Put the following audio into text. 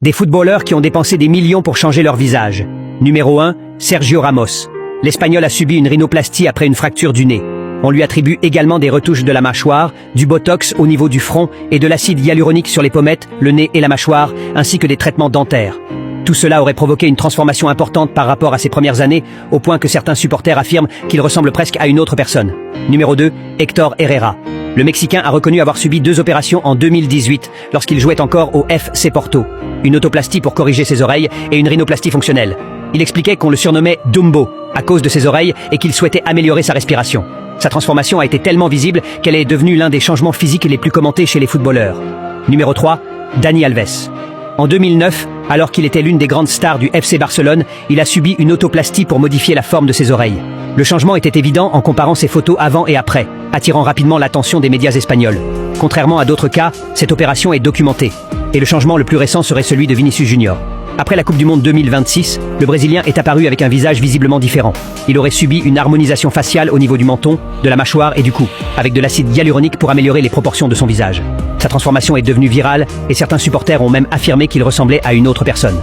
Des footballeurs qui ont dépensé des millions pour changer leur visage. Numéro 1, Sergio Ramos. L'Espagnol a subi une rhinoplastie après une fracture du nez. On lui attribue également des retouches de la mâchoire, du botox au niveau du front et de l'acide hyaluronique sur les pommettes, le nez et la mâchoire, ainsi que des traitements dentaires. Tout cela aurait provoqué une transformation importante par rapport à ses premières années, au point que certains supporters affirment qu'il ressemble presque à une autre personne. Numéro 2, Héctor Herrera. Le Mexicain a reconnu avoir subi 2 opérations en 2018, lorsqu'il jouait encore au FC Porto. Une autoplastie pour corriger ses oreilles et une rhinoplastie fonctionnelle. Il expliquait qu'on le surnommait Dumbo, à cause de ses oreilles, et qu'il souhaitait améliorer sa respiration. Sa transformation a été tellement visible qu'elle est devenue l'un des changements physiques les plus commentés chez les footballeurs. Numéro 3, Dani Alves. En 2009, alors qu'il était l'une des grandes stars du FC Barcelone, il a subi une autoplastie pour modifier la forme de ses oreilles. Le changement était évident en comparant ses photos avant et après, attirant rapidement l'attention des médias espagnols. Contrairement à d'autres cas, cette opération est documentée. Et le changement le plus récent serait celui de Vinicius Junior. Après la Coupe du Monde 2026, le Brésilien est apparu avec un visage visiblement différent. Il aurait subi une harmonisation faciale au niveau du menton, de la mâchoire et du cou, avec de l'acide hyaluronique pour améliorer les proportions de son visage. Sa transformation est devenue virale et certains supporters ont même affirmé qu'il ressemblait à une autre personne.